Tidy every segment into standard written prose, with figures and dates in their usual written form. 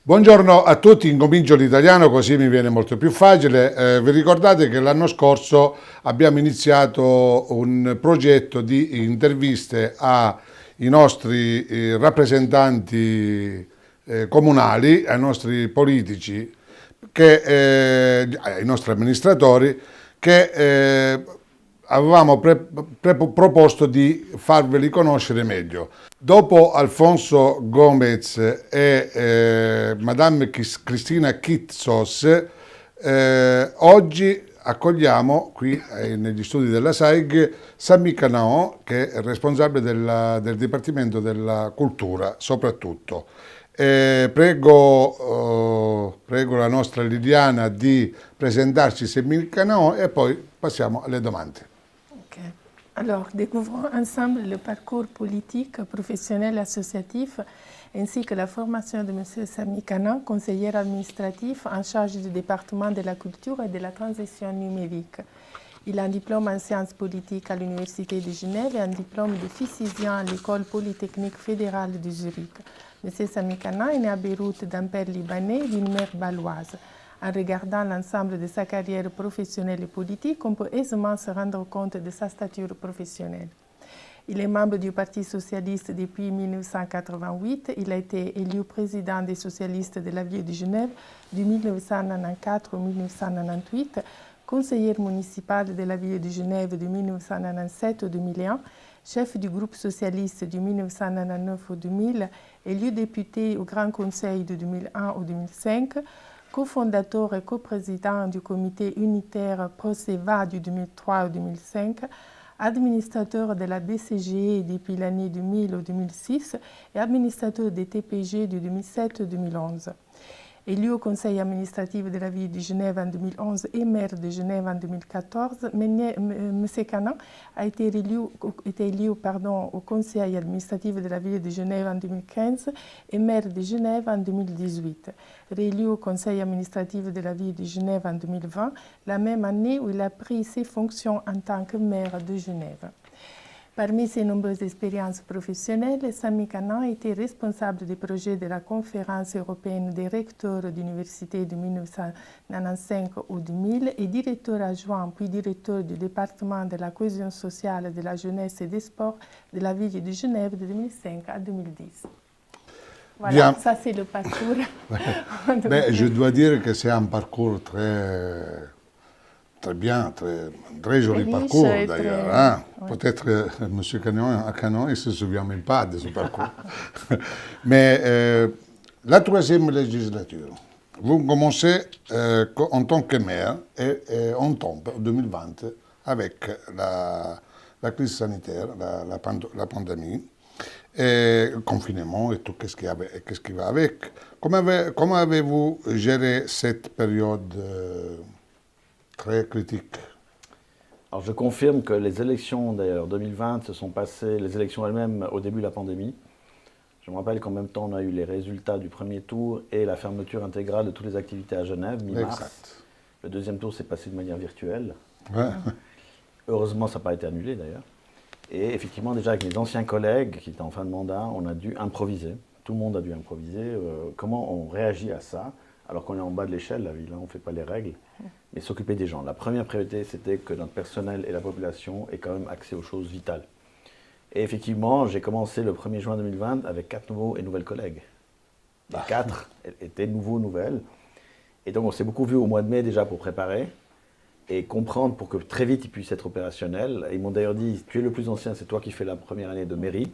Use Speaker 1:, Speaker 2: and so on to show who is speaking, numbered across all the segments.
Speaker 1: Buongiorno a tutti, incomincio l'italiano così mi viene molto più facile. Vi ricordate che l'anno scorso abbiamo iniziato un progetto di interviste ai nostri rappresentanti comunali, ai nostri politici, ai nostri amministratori, che avevamo proposto di farveli conoscere meglio. Dopo Alfonso Gomez e Madame Cristina Kitsos, oggi accogliamo qui negli studi della SAIG Sami Canao, che è responsabile del Dipartimento della Cultura soprattutto. Prego la nostra Liliana di presentarci Sami Canao e poi passiamo alle domande.
Speaker 2: Okay. Alors, découvrons ensemble le parcours politique, professionnel et associatif, ainsi que la formation de M. Sami Canan, conseiller administratif en charge du département de la culture et de la transition numérique. Il a un diplôme en sciences politiques à l'Université de Genève et un diplôme de physicien à l'École polytechnique fédérale de Zurich. M. Sami Canan est né à Beyrouth d'un père libanais et d'une mère baloise. En regardant l'ensemble de sa carrière professionnelle et politique, on peut aisément se rendre compte de sa stature professionnelle. Il est membre du Parti socialiste depuis 1988. Il a été élu président des socialistes de la ville de Genève de 1994 au 1998, conseiller municipal de la ville de Genève de 1997 au 2001, chef du groupe socialiste de 1999 au 2000, élu député au Grand Conseil de 2001 au 2005, cofondateur et coprésident du comité unitaire Proceva du 2003 au 2005, administrateur de la BCG depuis l'année 2000 au 2006 et administrateur des TPG du 2007 au 2011. Élu au conseil administratif de la ville de Genève en 2011 et maire de Genève en 2014, M. Canan a été élu au conseil administratif de la ville de Genève en 2015 et maire de Genève en 2018. Réélu au conseil administratif de la ville de Genève en 2020, la même année où il a pris ses fonctions en tant que maire de Genève. Parmi ses nombreuses expériences professionnelles, Sami Canan a été responsable des projets de la Conférence européenne des recteurs d'université de 1995 au 2000 et directeur adjoint puis directeur du département de la cohésion sociale, de la jeunesse et des sports de la ville de Genève de 2005 à 2010. Voilà, bien. Ça c'est le parcours.
Speaker 1: Mais je dois dire que c'est un parcours très bien, très joli parcours d'ailleurs. Hein? Ouais. Peut-être que M. Canan, il ne se souvient même pas de ce parcours. Mais la troisième législature, vous commencez en tant que maire et on tombe en 2020 avec la crise sanitaire, la pandémie, et le confinement et tout ce qui va avec. Comment avez-vous géré cette période très critique?
Speaker 3: Alors je confirme que les élections d'ailleurs 2020 se sont passées, les élections elles-mêmes au début de la pandémie. Je me rappelle qu'en même temps on a eu les résultats du premier tour et la fermeture intégrale de toutes les activités à Genève, mi-mars. Exact. Le deuxième tour s'est passé de manière virtuelle. Ouais. Heureusement ça n'a pas été annulé d'ailleurs. Et effectivement déjà avec mes anciens collègues qui étaient en fin de mandat, on a dû improviser. Tout le monde a dû improviser. Comment on réagit à ça alors qu'on est en bas de l'échelle, la ville, hein, on ne fait pas les règles, mais s'occuper des gens. La première priorité, c'était que notre personnel et la population aient quand même accès aux choses vitales. Et effectivement, j'ai commencé le 1er juin 2020 avec 4 nouveaux et nouvelles collègues. Les 4 étaient nouveaux, nouvelles. Et donc, on s'est beaucoup vu au mois de mai déjà pour préparer et comprendre pour que très vite ils puissent être opérationnels. Et ils m'ont d'ailleurs dit, tu es le plus ancien, c'est toi qui fais la première année de mairie.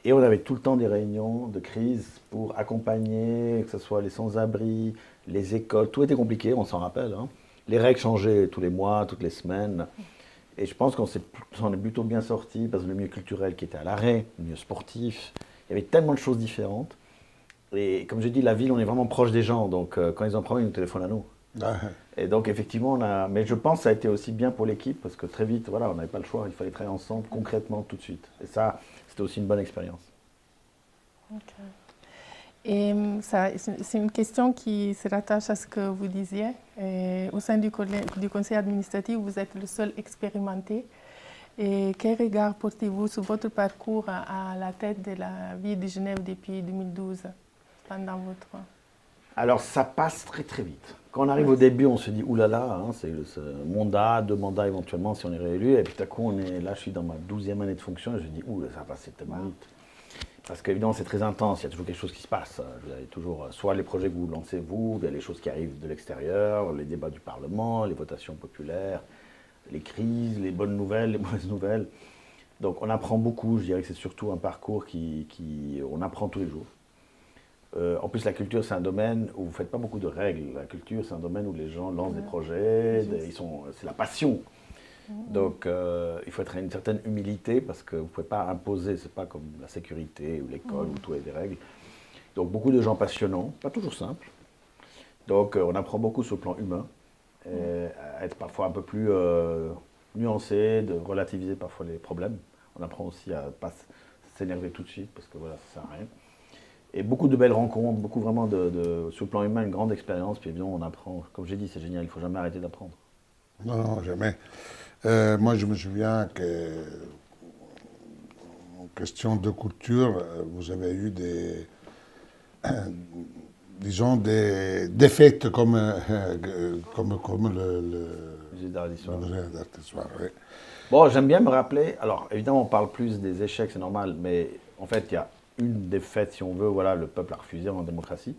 Speaker 3: Et on avait tout le temps des réunions de crise pour accompagner, que ce soit les sans-abri, les écoles, tout était compliqué, on s'en rappelle. Hein. Les règles changeaient tous les mois, toutes les semaines. Et je pense qu'on s'en est plutôt bien sorti parce que le milieu culturel qui était à l'arrêt, le milieu sportif, il y avait tellement de choses différentes. Et comme j'ai dit, la ville, on est vraiment proche des gens, donc quand ils ont un problème, ils nous téléphonent à nous. Et donc effectivement, mais je pense que ça a été aussi bien pour l'équipe parce que très vite, voilà, on n'avait pas le choix, il fallait travailler ensemble concrètement tout de suite. Et ça, c'était aussi une bonne expérience.
Speaker 2: Okay. Et c'est une question qui se rattache à ce que vous disiez. Au sein du conseil administratif, vous êtes le seul expérimenté. Et quel regard portez-vous sur votre parcours à la tête de la ville de Genève depuis 2012? pendant votre...
Speaker 3: Alors, ça passe très très vite. Quand on arrive au début, on se dit, oulala, hein, c'est mandat, 2 mandats éventuellement si on est réélu. Et puis tout à coup, là, je suis dans ma 12e année de fonction et je dis, ouh, ça va passer tellement vite. Parce qu'évidemment, c'est très intense, il y a toujours quelque chose qui se passe. Vous avez toujours soit les projets que vous lancez vous, il y a les choses qui arrivent de l'extérieur, les débats du Parlement, les votations populaires, les crises, les bonnes nouvelles, les mauvaises nouvelles. Donc on apprend beaucoup, je dirais que c'est surtout un parcours on apprend tous les jours. En plus, la culture, c'est un domaine où vous ne faites pas beaucoup de règles. La culture, c'est un domaine où les gens lancent des projets, c'est la passion. Donc, il faut être à une certaine humilité parce que vous ne pouvez pas imposer, c'est pas comme la sécurité ou l'école où tout est des règles. Donc, beaucoup de gens passionnants, pas toujours simples. Donc, on apprend beaucoup sur le plan humain, à être parfois un peu plus nuancé, de relativiser parfois les problèmes. On apprend aussi à ne pas s'énerver tout de suite parce que voilà, ça ne sert à rien. Et beaucoup de belles rencontres, beaucoup vraiment sur le plan humain, une grande expérience. Puis évidemment, on apprend, comme j'ai dit, c'est génial, il ne faut jamais arrêter d'apprendre.
Speaker 1: Non, jamais. Moi, je me souviens que, en question de culture, vous avez eu disons, des défaites comme le
Speaker 3: Musée d'art et d'histoire.
Speaker 1: Oui.
Speaker 3: Bon, j'aime bien me rappeler, alors évidemment, on parle plus des échecs, c'est normal, mais en fait, il y a une défaite, si on veut, voilà, le peuple a refusé en démocratie.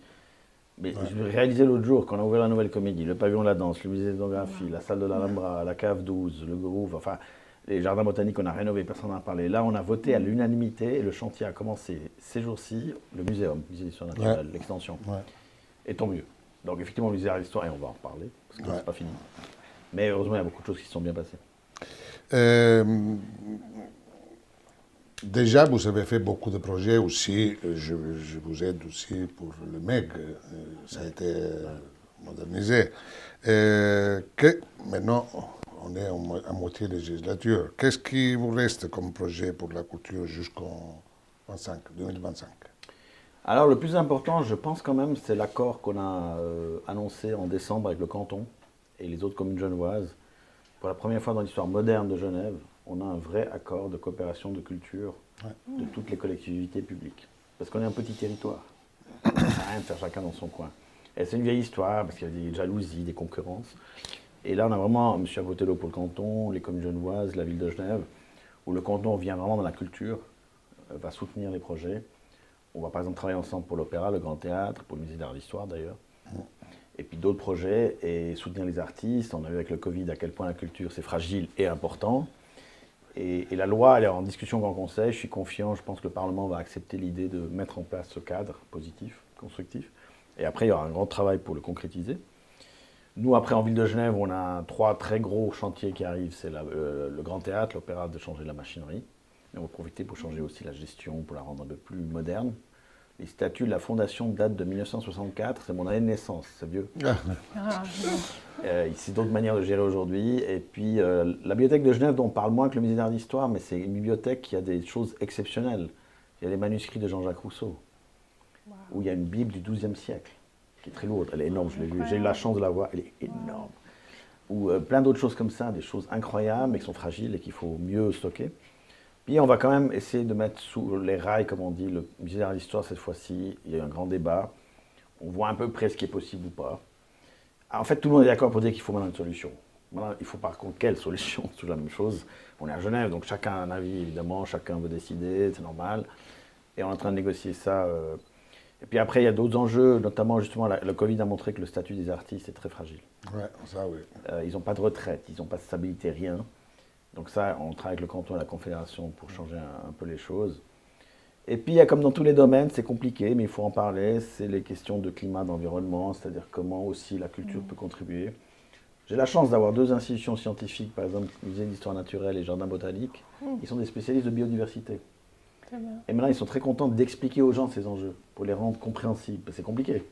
Speaker 3: Mais je réalisais l'autre jour, quand on a ouvert la Nouvelle Comédie, le pavillon de la danse, le musée d'ethnographie, la salle de l'Alhambra, la cave 12, le Groove, enfin, les jardins botaniques, on a rénové, personne n'en a parlé. Là, on a voté à l'unanimité et le chantier a commencé ces jours-ci, le muséum, musée d'histoire naturelle, l'extension. Et tant mieux. Donc, effectivement, le musée d'art et d'histoire, et on va en reparler, parce que c'est pas fini. Mais heureusement, il y a beaucoup de choses qui se sont bien passées.
Speaker 1: Déjà, vous avez fait beaucoup de projets aussi. Je vous aide aussi pour le MEG. Ça a été modernisé. Maintenant, on est à moitié législature. Qu'est-ce qui vous reste comme projet pour la culture jusqu'en 2025?
Speaker 3: Alors, le plus important, je pense quand même, c'est l'accord qu'on a annoncé en décembre avec le canton et les autres communes genevoises. Pour la première fois dans l'histoire moderne de Genève, on a un vrai accord de coopération de culture de toutes les collectivités publiques. Parce qu'on est un petit territoire. Ça ne sert à rien de faire chacun dans son coin. Et c'est une vieille histoire, parce qu'il y a des jalousies, des concurrences. Et là, on a vraiment M. Botello pour le canton, les communes genevoises, la ville de Genève, où le canton vient vraiment dans la culture, va soutenir les projets. On va par exemple travailler ensemble pour l'opéra, le Grand Théâtre, pour le musée d'art et d'histoire d'ailleurs. Et puis d'autres projets, et soutenir les artistes. On a vu avec le Covid à quel point la culture c'est fragile et important. Et la loi, elle est en discussion au Grand Conseil. Je suis confiant, je pense que le Parlement va accepter l'idée de mettre en place ce cadre positif, constructif. Et après, il y aura un grand travail pour le concrétiser. Nous, après, en ville de Genève, on a 3 très gros chantiers qui arrivent. C'est le Grand Théâtre, l'opéra, de changer la machinerie. Et on va profiter pour changer aussi la gestion, pour la rendre un peu plus moderne. Les statuts de la fondation datent de 1964, c'est mon année de naissance, c'est vieux. C'est d'autres manières de gérer aujourd'hui. Et puis la bibliothèque de Genève, dont on parle moins que le musée d'art et d'histoire, mais c'est une bibliothèque qui a des choses exceptionnelles. Il y a les manuscrits de Jean-Jacques Rousseau, où il y a une Bible du XIIe siècle, qui est très lourde, elle est énorme, je l'ai vue, j'ai eu la chance de la voir, elle est énorme. Ou plein d'autres choses comme ça, des choses incroyables, mais qui sont fragiles et qu'il faut mieux stocker. Puis on va quand même essayer de mettre sous les rails, comme on dit, le musée d'art et d'histoire cette fois-ci. Il y a eu un grand débat. On voit à peu près ce qui est possible ou pas. En fait, tout le monde est d'accord pour dire qu'il faut maintenant une solution. Maintenant, il faut par contre quelle solution? C'est toujours la même chose. On est à Genève, donc chacun a un avis, évidemment. Chacun veut décider, c'est normal. Et on est en train de négocier ça. Et puis après, il y a d'autres enjeux, notamment justement, le Covid a montré que le statut des artistes est très fragile.
Speaker 1: Ouais, ça oui.
Speaker 3: Ils n'ont pas de retraite, ils n'ont pas de stabilité, rien. Donc ça, on travaille avec le canton et la confédération pour changer un peu les choses. Et puis, il y a comme dans tous les domaines, c'est compliqué, mais il faut en parler, c'est les questions de climat, d'environnement, c'est-à-dire comment aussi la culture peut contribuer. J'ai la chance d'avoir 2 institutions scientifiques, par exemple, le musée d'histoire naturelle et jardin botanique, qui sont des spécialistes de biodiversité.
Speaker 2: Très bien.
Speaker 3: Et maintenant, ils sont très contents d'expliquer aux gens ces enjeux, pour les rendre compréhensibles. C'est compliqué.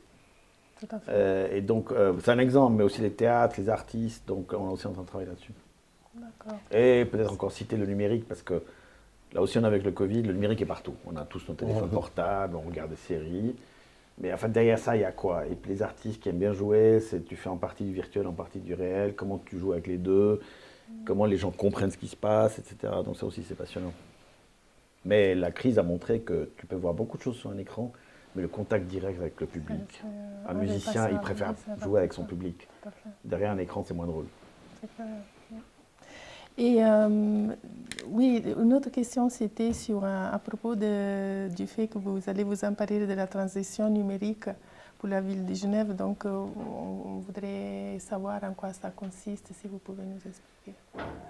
Speaker 2: Tout à fait.
Speaker 3: Et donc, c'est un exemple, mais aussi les théâtres, les artistes, donc on est aussi en train de travailler là-dessus.
Speaker 2: D'accord.
Speaker 3: Et peut-être encore citer le numérique, parce que là aussi, on a avec le Covid, le numérique est partout. On a tous nos téléphones portables, on regarde des séries. Mais en fait, derrière ça, il y a quoi? Et puis les artistes qui aiment bien jouer, tu fais en partie du virtuel, en partie du réel, comment tu joues avec les deux, comment les gens comprennent ce qui se passe, etc. Donc ça aussi, c'est passionnant. Mais la crise a montré que tu peux voir beaucoup de choses sur un écran, mais le contact direct avec le public. Un
Speaker 2: ouais,
Speaker 3: musicien, il
Speaker 2: ça,
Speaker 3: préfère
Speaker 2: oui, ça
Speaker 3: jouer avec son
Speaker 2: ça.
Speaker 3: public.
Speaker 2: Tout à fait.
Speaker 3: Derrière un écran, c'est moins drôle.
Speaker 2: C'est clair. Et oui, une autre question, c'était sur à propos du fait que vous allez vous emparer de la transition numérique pour la ville de Genève. Donc, on voudrait savoir en quoi ça consiste, si vous pouvez nous expliquer.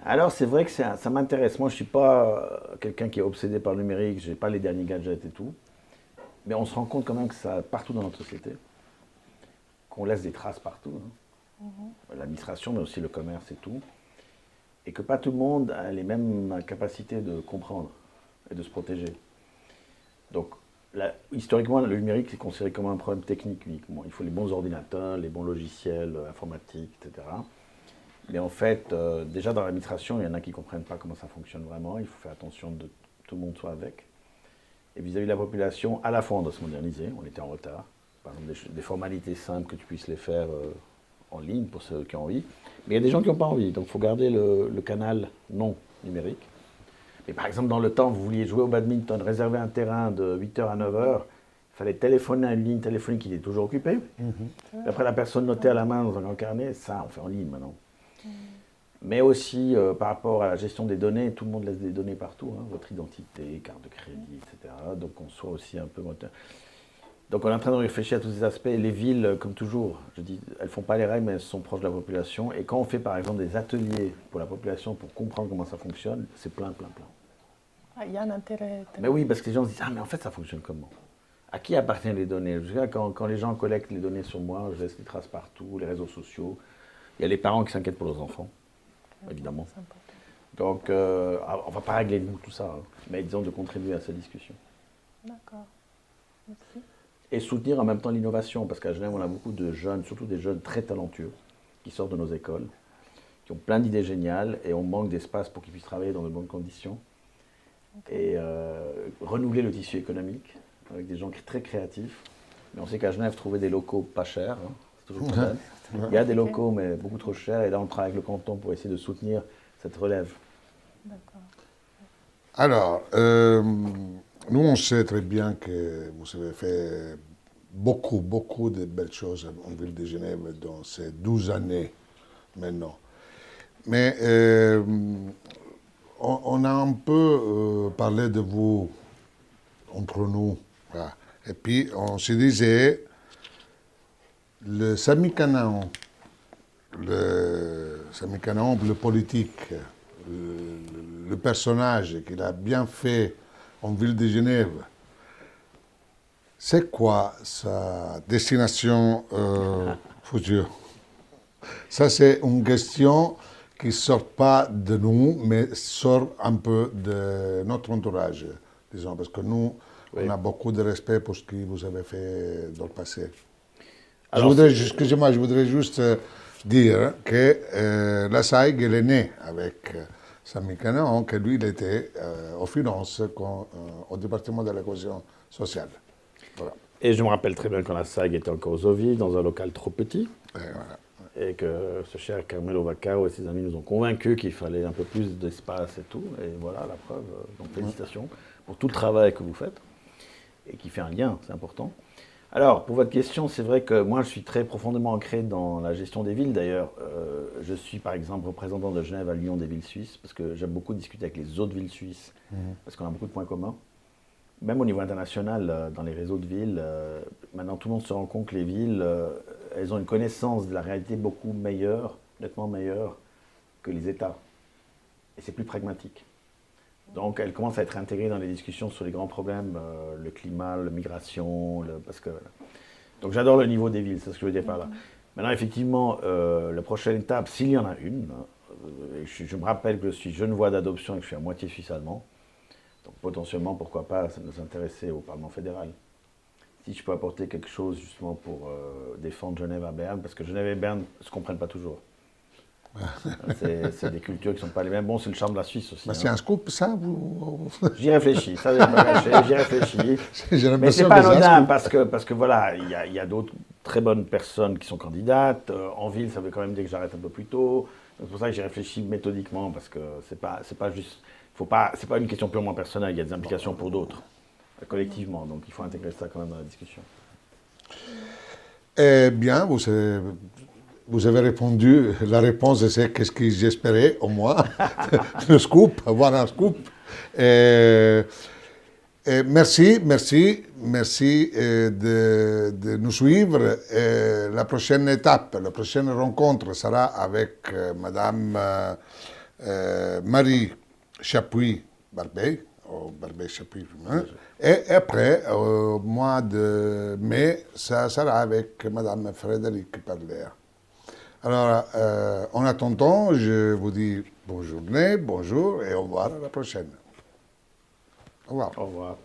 Speaker 3: Alors, c'est vrai que ça m'intéresse. Moi, je ne suis pas quelqu'un qui est obsédé par le numérique, je n'ai pas les derniers gadgets et tout. Mais on se rend compte quand même que ça, partout dans notre société, qu'on laisse des traces partout. Hein. L'administration, mais aussi le commerce et tout. Et que pas tout le monde a les mêmes capacités de comprendre et de se protéger. Donc, historiquement, le numérique est considéré comme un problème technique uniquement. Il faut les bons ordinateurs, les bons logiciels informatiques, etc. Mais en fait, déjà dans l'administration, il y en a qui ne comprennent pas comment ça fonctionne vraiment. Il faut faire attention que tout le monde soit avec. Et vis-à-vis de la population, à la fois on doit se moderniser, on était en retard. Par exemple, des formalités simples que tu puisses les faire en ligne pour ceux qui ont envie. Mais il y a des gens qui n'ont pas envie, donc il faut garder le canal non numérique. Et par exemple, dans le temps, vous vouliez jouer au badminton, réserver un terrain de 8h à 9h, il fallait téléphoner à une ligne téléphonique qui était toujours occupée. Et après, la personne notait à la main dans un grand carnet, ça, on fait en ligne maintenant. Mais aussi, par rapport à la gestion des données, tout le monde laisse des données partout, hein, votre identité, carte de crédit, etc. Donc on soit aussi un peu moteur. Donc on est en train de réfléchir à tous ces aspects. Les villes, comme toujours, je dis, elles ne font pas les règles, mais elles sont proches de la population. Et quand on fait par exemple des ateliers pour la population, pour comprendre comment ça fonctionne, c'est plein.
Speaker 2: Ah, il y a un intérêt.
Speaker 3: Mais oui, parce que les gens se disent, ah mais en fait ça fonctionne comment? À qui appartiennent les données? Je veux dire, quand les gens collectent les données sur moi, je laisse des traces partout, les réseaux sociaux. Il y a les parents qui s'inquiètent pour leurs enfants, évidemment. Donc on ne va pas régler nous tout ça, hein, mais disons de contribuer à cette discussion.
Speaker 2: D'accord. Merci.
Speaker 3: Et soutenir en même temps l'innovation, parce qu'à Genève, on a beaucoup de jeunes, surtout des jeunes très talentueux, qui sortent de nos écoles, qui ont plein d'idées géniales, et on manque d'espace pour qu'ils puissent travailler dans de bonnes conditions. Okay. Et renouveler le tissu économique, avec des gens très créatifs. Mais on sait qu'à Genève, trouver des locaux pas chers, hein, c'est toujours le problème. Il y a des locaux, mais beaucoup trop chers, et là, on travaille avec le canton pour essayer de soutenir cette relève.
Speaker 2: D'accord.
Speaker 1: Alors, nous, on sait très bien que vous avez fait beaucoup de belles choses en ville de Genève dans ces 12 années maintenant. Mais on a un peu parlé de vous entre nous. Voilà. Et puis, on se disait, le Sami Canaan, le politique, le personnage qu'il a bien fait en ville de Genève, c'est quoi sa destination future? Ça, c'est une question qui ne sort pas de nous, mais sort un peu de notre entourage, disons, parce que nous, oui, on a beaucoup de respect pour ce que vous avez fait dans le passé. Excusez-moi, je voudrais juste dire que la SAIG, elle est née avec Sami Canaan, que lui, il était aux finances au département de la cohésion sociale. Voilà.
Speaker 3: Et je me rappelle très bien quand la SAIG était encore aux Ovies, dans un local trop petit.
Speaker 1: Et, voilà.
Speaker 3: Et que ce cher Carmelo Vaccaro et ses amis nous ont convaincus qu'il fallait un peu plus d'espace et tout. Et voilà la preuve. Donc félicitations pour tout le travail que vous faites et qui fait un lien, c'est important. Alors, pour votre question, c'est vrai que moi, je suis très profondément ancré dans la gestion des villes. D'ailleurs, je suis par exemple représentant de Genève à l'Union des villes suisses, parce que j'aime beaucoup discuter avec les autres villes suisses, parce qu'on a beaucoup de points communs. Même au niveau international, dans les réseaux de villes, maintenant tout le monde se rend compte que les villes, elles ont une connaissance de la réalité beaucoup meilleure, nettement meilleure que les États. Et c'est plus pragmatique. Donc elles commencent à être intégrées dans les discussions sur les grands problèmes, le climat, la migration, donc j'adore le niveau des villes, c'est ce que je veux dire par là. Maintenant effectivement, la prochaine étape, s'il y en a une, je me rappelle que je suis genevois d'adoption et que je suis à moitié suisse-allemand, donc potentiellement, pourquoi pas nous intéresser au Parlement fédéral. Si je peux apporter quelque chose justement pour défendre Genève à Berne, parce que Genève et Berne ne se comprennent pas toujours. C'est des cultures qui ne sont pas les mêmes. Bon, c'est le charme de la Suisse aussi.
Speaker 1: C'est un scoop, ça
Speaker 3: J'y réfléchis, ça j'y réfléchis. Mais c'est pas anodin, parce que voilà, il y a d'autres très bonnes personnes qui sont candidates. En ville, ça veut quand même dire que j'arrête un peu plus tôt. C'est pour ça que j'y réfléchis méthodiquement, parce que c'est pas juste... c'est pas une question purement personnelle, il y a des implications pour d'autres. collectivement. Donc il faut intégrer ça quand même dans la discussion.
Speaker 1: Eh bien, vous avez répondu. La réponse, c'est ce que j'espérais, au moins. Le scoop, avoir un scoop. Merci de nous suivre. La prochaine étape, la prochaine rencontre sera avec Madame Marie Chapuis-Barbet, et après, au mois de mai, ça sera avec Madame Frédérique Parler. Alors, en attendant, je vous dis bonne journée, bonjour et au revoir à la prochaine. Au revoir.
Speaker 3: Au revoir.